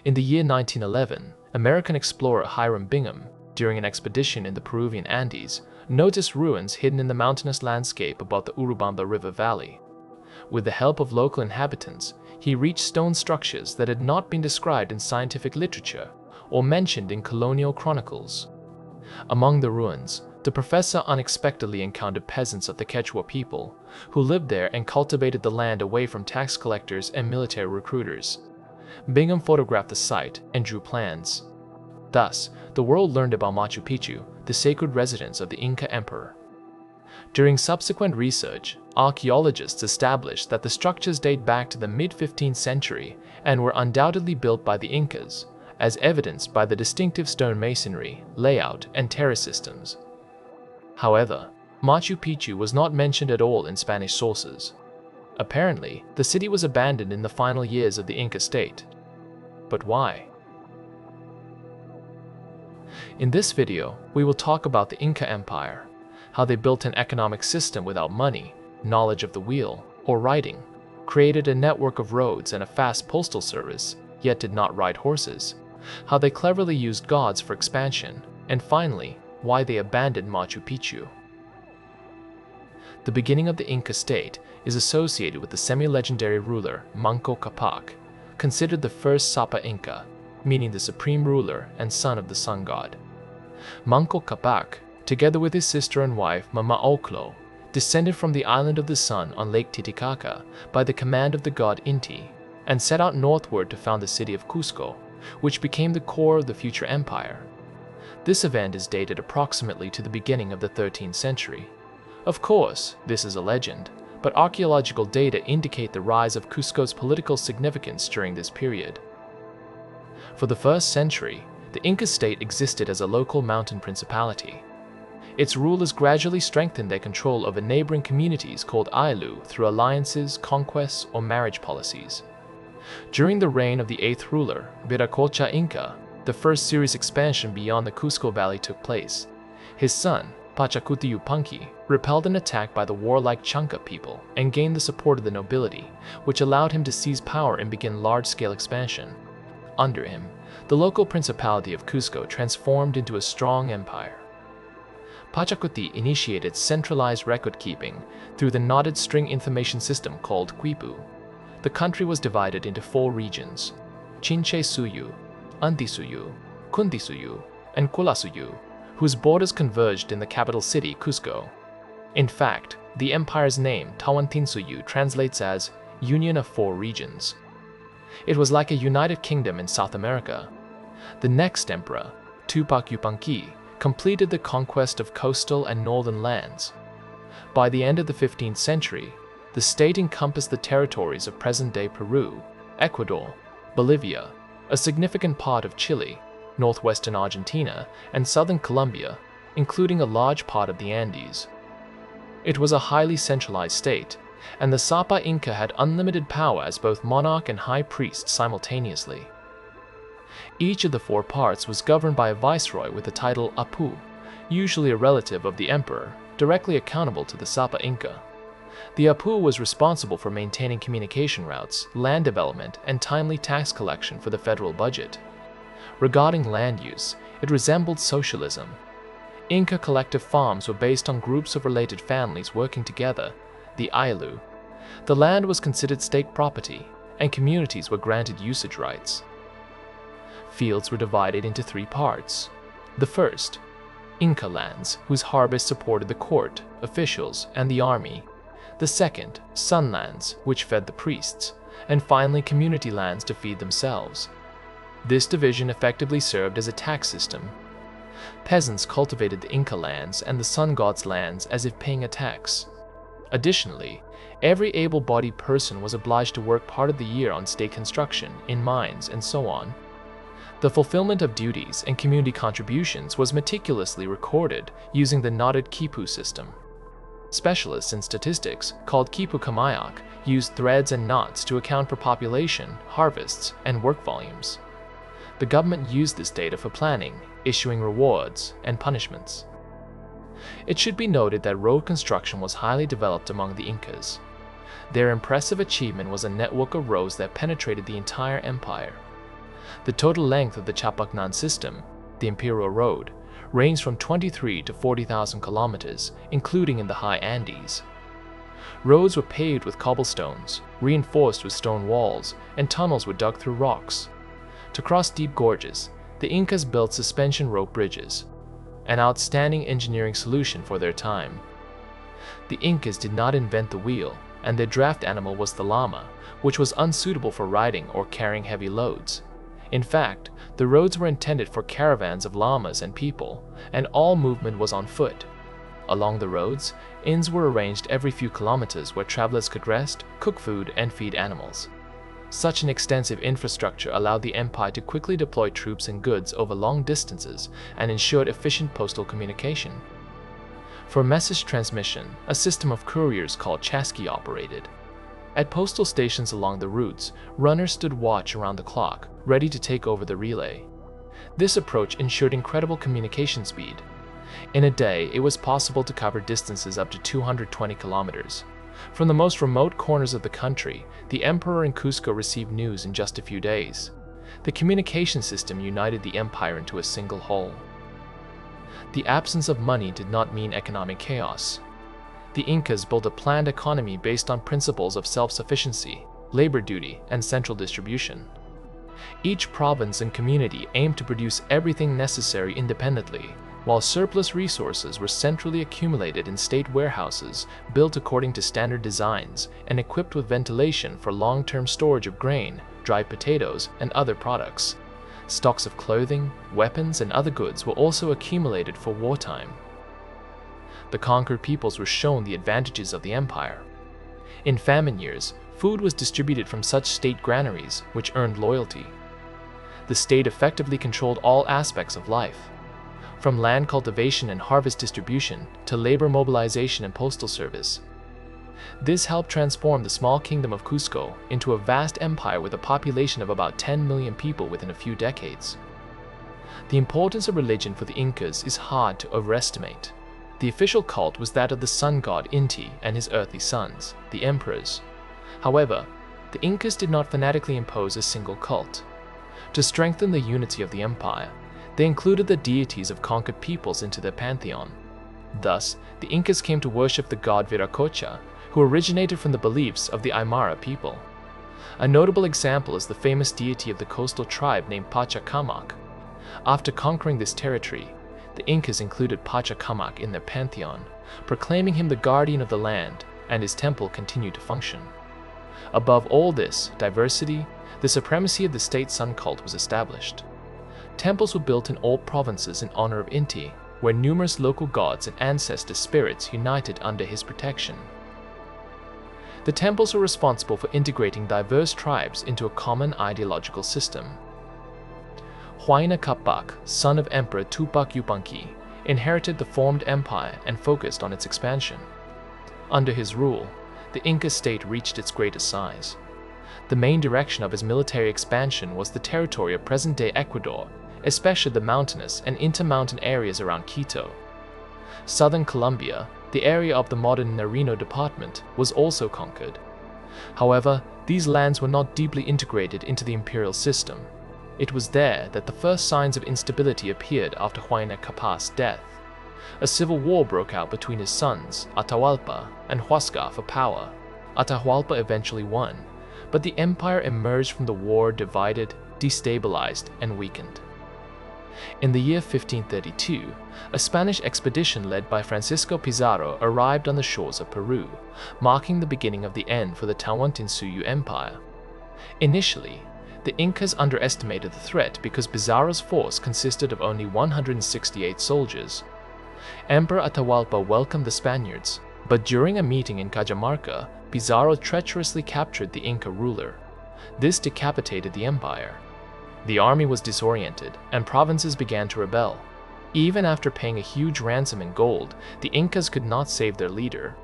In the year 1911, American explorer Hiram Bingham, during an expedition in the Peruvian Andes, noticed ruins hidden in the mountainous landscape above the Urubamba River Valley. With the help of local inhabitants, he reached stone structures that had not been described in scientific literature or mentioned in colonial chronicles. Among the ruins, the professor unexpectedly encountered peasants of the Quechua people, who lived there and cultivated the land away from tax collectors and military recruiters. Bingham photographed the site and drew plans. Thus, the world learned about Machu Picchu, the sacred residence of the Inca Emperor. During subsequent research, archaeologists established that the structures date back to the mid-15th century and were undoubtedly built by the Incas, as evidenced by the distinctive stone masonry, layout, and terrace systems. However, Machu Picchu was not mentioned at all in Spanish sources. Apparently, the city was abandoned in the final years of the Inca state. But why? In this video, we will talk about the Inca Empire, how they built an economic system without money, knowledge of the wheel, or writing, created a network of roads and a fast postal service, yet did not ride horses, how they cleverly used gods for expansion, and finally, why they abandoned Machu Picchu. The beginning of the Inca state is associated with the semi-legendary ruler Manco Capac, considered the first Sapa Inca, meaning the supreme ruler and son of the sun god. Manco Capac, together with his sister and wife Mama Oclo, descended from the island of the sun on Lake Titicaca by the command of the god Inti, and set out northward to found the city of Cusco, which became the core of the future empire. This event is dated approximately to the beginning of the 13th century. Of course, this is a legend, but archaeological data indicate the rise of Cusco's political significance during this period. For the first century, the Inca state existed as a local mountain principality. Its rulers gradually strengthened their control over neighboring communities called ayllu through alliances, conquests, or marriage policies. During the reign of the 8th ruler, Viracocha Inca, the first serious expansion beyond the Cusco Valley took place. His son, Pachacuti repelled an attack by the warlike Chanca people and gained the support of the nobility, which allowed him to seize power and begin large-scale expansion. Under him, the local principality of Cusco transformed into a strong empire. Pachacuti initiated centralized record-keeping through the knotted string information system called quipu. The country was divided into 4 regions: Chinchaysuyu, Antisuyu, Kuntisuyu, and Kulasuyu, whose borders converged in the capital city, Cusco. In fact, the empire's name, Tawantinsuyu, translates as Union of 4 Regions. It was like a united kingdom in South America. The next emperor, Qhapaq Ñan, completed the conquest of coastal and northern lands. By the end of the 15th century, the state encompassed the territories of present-day Peru, Ecuador, Bolivia, a significant part of Chile, northwestern Argentina, and southern Colombia, including a large part of the Andes. It was a highly centralized state, and the Sapa Inca had unlimited power as both monarch and high priest simultaneously. Each of the 4 parts was governed by a viceroy with the title Apu, usually a relative of the emperor, directly accountable to the Sapa Inca. The Apu was responsible for maintaining communication routes, land development, and timely tax collection for the federal budget. Regarding land use, it resembled socialism. Inca collective farms were based on groups of related families working together, the ayllu. The land was considered state property, and communities were granted usage rights. Fields were divided into 3 parts. The first, Inca lands, whose harvest supported the court, officials, and the army. The second, sun lands, which fed the priests, and finally community lands to feed themselves. This division effectively served as a tax system. Peasants cultivated the Inca lands and the sun god's lands as if paying a tax. Additionally, every able-bodied person was obliged to work part of the year on state construction, in mines, and so on. The fulfillment of duties and community contributions was meticulously recorded using the knotted quipu system. Specialists in statistics, called quipu Kamayak, used threads and knots to account for population, harvests, and work volumes. The government used this data for planning, issuing rewards and punishments. It should be noted that road construction was highly developed among the Incas. Their impressive achievement was a network of roads that penetrated the entire empire. The total length of the Qhapaq Ñan system, the imperial road, ranged from 23 to 40,000 kilometers, including in the high Andes. Roads were paved with cobblestones, reinforced with stone walls, and tunnels were dug through rocks. To cross deep gorges, the Incas built suspension rope bridges, an outstanding engineering solution for their time. The Incas did not invent the wheel, and their draft animal was the llama, which was unsuitable for riding or carrying heavy loads. In fact, the roads were intended for caravans of llamas and people, and all movement was on foot. Along the roads, inns were arranged every few kilometers where travelers could rest, cook food, and feed animals. Such an extensive infrastructure allowed the empire to quickly deploy troops and goods over long distances and ensured efficient postal communication. For message transmission, a system of couriers called Chasqui operated. At postal stations along the routes, runners stood watch around the clock, ready to take over the relay. This approach ensured incredible communication speed. In a day, it was possible to cover distances up to 220 kilometers. From the most remote corners of the country, the emperor in Cusco received news in just a few days. The communication system united the empire into a single whole. The absence of money did not mean economic chaos. The Incas built a planned economy based on principles of self-sufficiency, labor duty, and central distribution. Each province and community aimed to produce everything necessary independently, while surplus resources were centrally accumulated in state warehouses built according to standard designs and equipped with ventilation for long-term storage of grain, dried potatoes, and other products. Stocks of clothing, weapons, and other goods were also accumulated for wartime. The conquered peoples were shown the advantages of the empire. In famine years, food was distributed from such state granaries, which earned loyalty. The state effectively controlled all aspects of life, from land cultivation and harvest distribution to labor mobilization and postal service. This helped transform the small kingdom of Cusco into a vast empire with a population of about 10 million people within a few decades. The importance of religion for the Incas is hard to overestimate. The official cult was that of the sun god Inti and his earthly sons, the emperors. However, the Incas did not fanatically impose a single cult. To strengthen the unity of the empire, they included the deities of conquered peoples into their pantheon. Thus, the Incas came to worship the god Viracocha, who originated from the beliefs of the Aymara people. A notable example is the famous deity of the coastal tribe named Pachacuti. After conquering this territory, the Incas included Pachacuti in their pantheon, proclaiming him the guardian of the land, and his temple continued to function. Above all this diversity, the supremacy of the state sun cult was established. Temples were built in all provinces in honor of Inti, where numerous local gods and ancestor spirits united under his protection. The temples were responsible for integrating diverse tribes into a common ideological system. Huayna Capac, son of Emperor Qhapaq Ñan, inherited the formed empire and focused on its expansion. Under his rule, the Inca state reached its greatest size. The main direction of his military expansion was the territory of present-day Ecuador, especially the mountainous and intermountain areas around Quito. Southern Colombia, the area of the modern Nariño department, was also conquered. However, these lands were not deeply integrated into the imperial system. It was there that the first signs of instability appeared after Huayna Capac's death. A civil war broke out between his sons, Atahualpa and Huasca, for power. Atahualpa eventually won, but the empire emerged from the war divided, destabilized, and weakened. In the year 1532, a Spanish expedition led by Francisco Pizarro arrived on the shores of Peru, marking the beginning of the end for the Tawantinsuyu Empire. Initially, the Incas underestimated the threat because Pizarro's force consisted of only 168 soldiers. Emperor Atahualpa welcomed the Spaniards, but during a meeting in Cajamarca, Pizarro treacherously captured the Inca ruler. This decapitated the empire. The army was disoriented, and provinces began to rebel. Even after paying a huge ransom in gold, the Incas could not save their leader.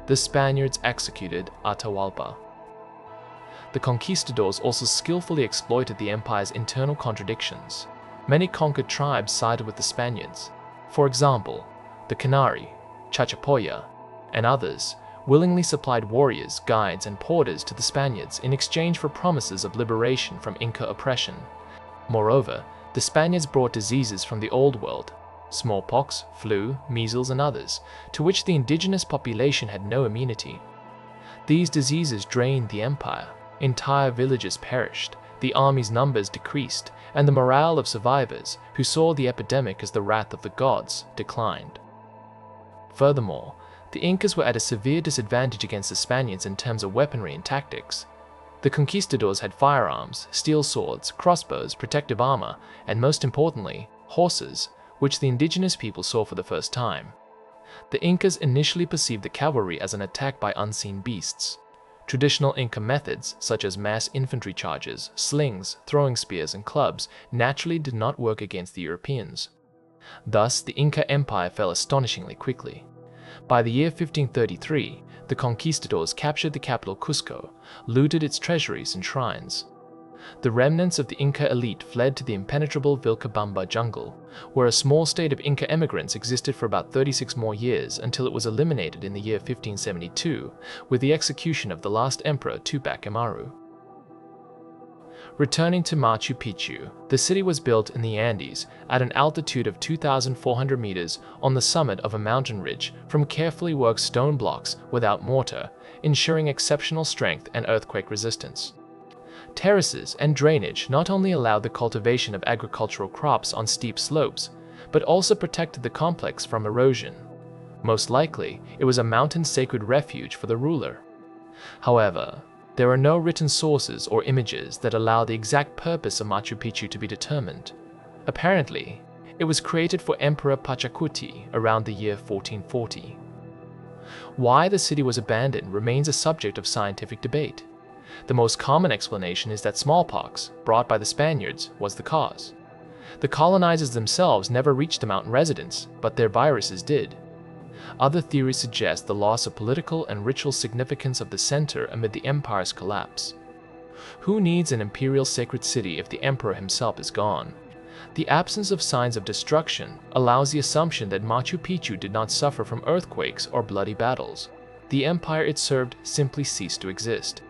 The Spaniards executed Atahualpa. The conquistadors also skillfully exploited the empire's internal contradictions. Many conquered tribes sided with the Spaniards. For example, the Canari, Chachapoya, and others willingly supplied warriors, guides, and porters to the Spaniards in exchange for promises of liberation from Inca oppression. Moreover, the Spaniards brought diseases from the Old World, smallpox, flu, measles, and others, to which the indigenous population had no immunity. These diseases drained the empire, entire villages perished, the army's numbers decreased, and the morale of survivors, who saw the epidemic as the wrath of the gods, declined. Furthermore, the Incas were at a severe disadvantage against the Spaniards in terms of weaponry and tactics. The conquistadors had firearms, steel swords, crossbows, protective armor, and most importantly, horses, which the indigenous people saw for the first time. The Incas initially perceived the cavalry as an attack by unseen beasts. Traditional Inca methods, such as mass infantry charges, slings, throwing spears, and clubs, naturally did not work against the Europeans. Thus, the Inca Empire fell astonishingly quickly. By the year 1533, the conquistadors captured the capital Cusco, looted its treasuries and shrines. The remnants of the Inca elite fled to the impenetrable Vilcabamba jungle, where a small state of Inca emigrants existed for about 36 more years until it was eliminated in the year 1572 with the execution of the last emperor Tupac Amaru. Returning to Machu Picchu, the city was built in the Andes at an altitude of 2,400 meters on the summit of a mountain ridge from carefully worked stone blocks without mortar, ensuring exceptional strength and earthquake resistance. Terraces and drainage not only allowed the cultivation of agricultural crops on steep slopes, but also protected the complex from erosion. Most likely, it was a mountain sacred refuge for the ruler. However, there are no written sources or images that allow the exact purpose of Machu Picchu to be determined. Apparently, it was created for Emperor Pachacuti around the year 1440. Why the city was abandoned remains a subject of scientific debate. The most common explanation is that smallpox, brought by the Spaniards, was the cause. The colonizers themselves never reached the mountain residents, but their viruses did. Other theories suggest the loss of political and ritual significance of the center amid the empire's collapse. Who needs an imperial sacred city if the emperor himself is gone? The absence of signs of destruction allows the assumption that Machu Picchu did not suffer from earthquakes or bloody battles. The empire it served simply ceased to exist.